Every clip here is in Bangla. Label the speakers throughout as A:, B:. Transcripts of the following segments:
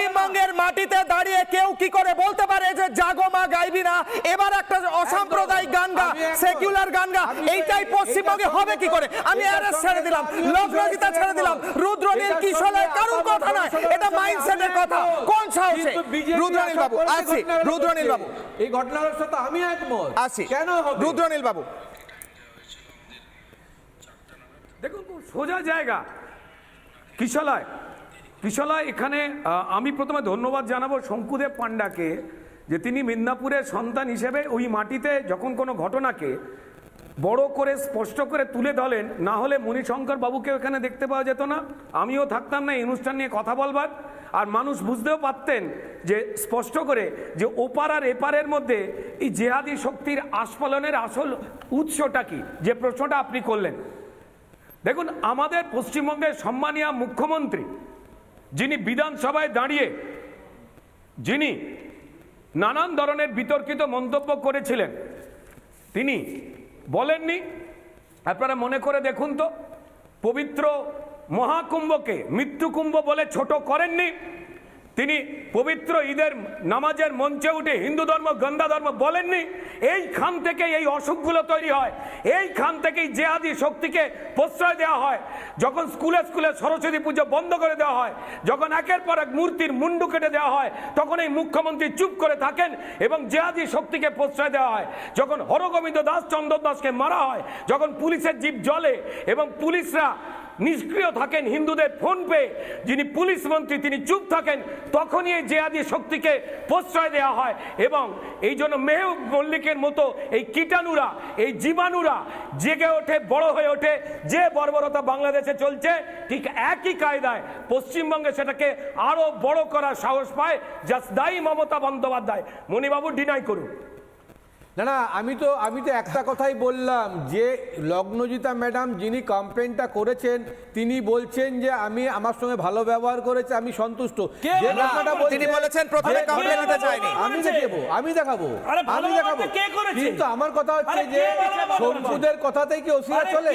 A: পশ্চিমবঙ্গের মাটিতে দাঁড়িয়ে কেউ কি করে বলতে পারে যে জাগো মা গাইবি না, এবার একটা অসাম্প্রদায়িক গান গা, সেকুলার গান গা, এইটাই পশ্চিমবঙ্গে হবে কি করে? আমি আরএস ছেড়ে দিলাম, লগ্নজিতা ছেড়ে দিলাম, রুদ্রনীল কিশোরের কারোর কথা নয়, এটা মাইন্ডসেটের কথা। কোন সাহসে? রুদ্রনীল বাবু আসি, রুদ্রনীল বাবু
B: এই ঘটনার সাথে আমি একমত।
A: আসি,
B: কেন হবে?
A: রুদ্রনীল বাবু
C: দেখুন খুব সোজা জায়গা কিশলয়। এখানে আমি প্রথমে ধন্যবাদ জানাবো শঙ্কুদেব পান্ডাকে, যে তিনি মিদনাপুরের সন্তান হিসেবে ওই মাটিতে যখন কোনো ঘটনাকে বড় করে স্পষ্ট করে তুলে ধরেন, না হলে মণিশঙ্কর বাবুকে এখানে দেখতে পাওয়া যেত না, আমিও থাকতাম না এই অনুষ্ঠান নিয়ে কথা বলবার, আর মানুষ বুঝতেও পারতেন যে স্পষ্ট করে যে ওপার আর এপারের মধ্যে এই জেহাদি শক্তির আস্ফলনের আসল উৎসটা কি, যে প্রশ্নটা আপনি করলেন। দেখুন, আমাদের পশ্চিমবঙ্গের সম্মানীয় মুখ্যমন্ত্রী যিনি বিধানসভায় দাঁড়িয়ে যিনি নানান ধরনের বিতর্কিত মন্তব্য করেছিলেন, তিনি বলেননি, আপনারা মনে করে দেখুন তো, পবিত্র মহাকুম্ভকে মৃত্যুকুম্ভ বলে ছোট করেননি। তিনি পবিত্র ঈদের নামাজের মঞ্চে উঠে হিন্দু ধর্ম গন্দা ধর্ম বলেননি। এইখান থেকে এই অসুখগুলো তৈরি হয়, এইখান থেকেই জেহাদি শক্তিকে প্রশ্রয় দেওয়া হয়। যখন স্কুলে স্কুলে সরস্বতী পুজো বন্ধ করে দেওয়া হয়, যখন একের পর এক মূর্তির মুন্ডু কেটে দেওয়া হয়, তখন এই মুখ্যমন্ত্রী চুপ করে থাকেন এবং জেহাদি শক্তিকে প্রশ্রয় দেওয়া হয়। যখন হরগোবিন্দ দাস চন্দন দাসকে মারা হয়, যখন পুলিশের জিপ জ্বলে এবং পুলিশরা নিষ্ক্রিয় থাকেন, হিন্দুদের ফোন পেয়ে যিনি পুলিশ মন্ত্রী তিনি চুপ থাকেন, তখনই এই জেহাদি শক্তিকে প্রশ্রয় দেওয়া হয়। এবং এই জন্য মেহবুব মল্লিকের মতো এই কীটাণুরা, এই জীবাণুরা জেগে ওঠে, বড় হয়ে ওঠে। যে বর্বরতা বাংলাদেশে চলছে, ঠিক একই কায়দায় পশ্চিমবঙ্গে সেটাকে আরো বড় করার সাহস পায়, যা দায়ী মমতা বন্দ্যোপাধ্যায়। মণিবাবু ডিনাই করুন।
B: না, আমি তো একটা কথাই বললাম যে লগ্নজিতা ম্যাডাম যিনি কমপ্লেনটা করেছেন তিনি বলছেন যে আমার সঙ্গে ভালো ব্যবহার করেছে, আমি সন্তুষ্ট। যে কথাটা
A: তিনি বলেছেন প্রথমে কমপ্লেন দিতে চাইনি।
B: আমি দেখাবো। কিন্তু আমার কথা হচ্ছে যে শঙ্কুদের কথাতেই কি ওসিরা চলে?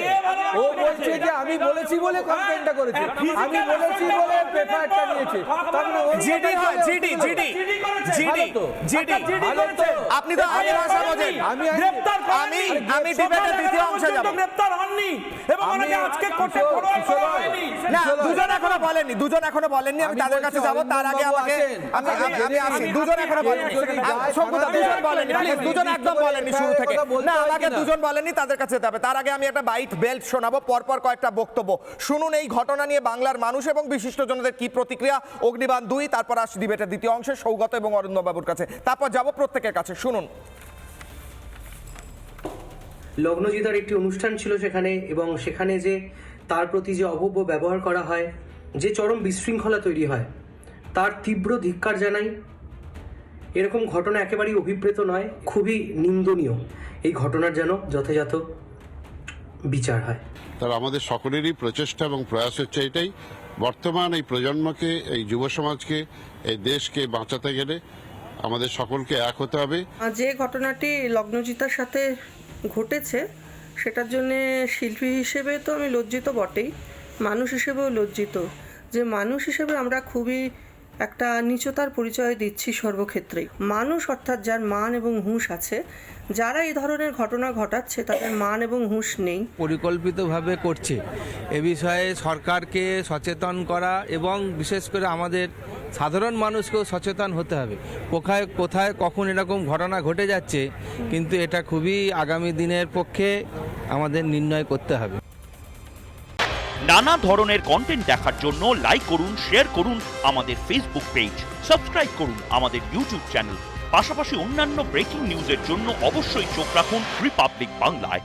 B: ও বলছে যে আমি বলেছি বলে কমপ্লেনটা করেছে, আমি বলেছি বলে পেপারটা নিয়েছে।
A: জিডি হয়, জিডি জিডি জিডি জিডি আপনি তো আগে ভাষা বোঝেন। আমি ডিবেটের দ্বিতীয় অংশে যাব।
D: গ্রেফতার হননি এবং অনেকে আজকে কোর্টে
A: না, দুজন এখনো বলেননি, আমি তাদের কাছে যাব। তার আগে আমাকে আমি আসি। দুজন এখনো বলেননি, শঙ্কুদা দুজন বলেননি, দুজন একদম বলেননি শুরু থেকে। না, আমাকে দুজন বলেননি, তাদের কাছে যেতে হবে। তার আগে আমি একটা বাইট বেল্ট শোনাবো, পরপর কয়েকটা বক্তব্য শুনুন এই ঘটনা নিয়ে বাংলার মানুষ এবং বিশিষ্টজনদের কি প্রতিক্রিয়া। অগ্নিবাণ 2, তারপর আসি ডিবেটের দ্বিতীয় অংশে সৌগত এবং অরিন্দম বাবুর কাছে, তারপর যাব প্রত্যেকের কাছে। শুনুন।
E: লগ্নজিতার একটি অনুষ্ঠান ছিল সেখানে, এবং সেখানে যে তার প্রতি যে অভব্য ব্যবহার করা হয়, যে চরম বিশৃঙ্খলা তৈরি হয়, তার তীব্র ধিক্কার জানাই। এরকম ঘটনা একেবারেই অভিপ্রেত নয়, খুবই নিন্দনীয়। এই ঘটনার যেন যথাযথ বিচার হয়।
F: তার আমাদের সকলেরই প্রচেষ্টা এবং প্রয়াস হচ্ছে এটাই, বর্তমান এই প্রজন্মকে, এই যুব সমাজকে, এই দেশকে বাঁচাতে গেলে আমাদের সকলকে এক হতে হবে।
G: যে ঘটনাটি লগ্নজিতার সাথে ঘটেছে সেটার জন্য শিল্পী হিসেবে তো আমি লজ্জিত বটেই, মানুষ হিসেবেও লজ্জিত। যে মানুষ হিসেবে আমরা খুবই একটা নীচতার পরিচয় দিচ্ছি সর্বক্ষেত্রেই। মানুষ অর্থাৎ যার মান এবং হুঁশ আছে, যারা এই ধরনের ঘটনা ঘটাচ্ছে তাদের মান এবং হুঁশ নেই।
H: পরিকল্পিতভাবে করছে, এ বিষয়ে সরকারকে সচেতন করা এবং বিশেষ করে আমাদের সাধারণ মানুষকেও সচেতন হতে হবে। কোথায় কখন এরকম ঘটনা ঘটে যাচ্ছে, কিন্তু এটা খুবই আগামী দিনের পক্ষে আমাদের নির্ণয় করতে হবে।
I: নানা ধরনের কন্টেন্ট দেখার জন্য লাইক করুন, শেয়ার করুন আমাদের ফেসবুক পেজ, সাবস্ক্রাইব করুন আমাদের ইউটিউব চ্যানেল। পাশাপাশি অন্যান্য ব্রেকিং নিউজের জন্য অবশ্যই চোখ রাখুন রিপাবলিক বাংলায়।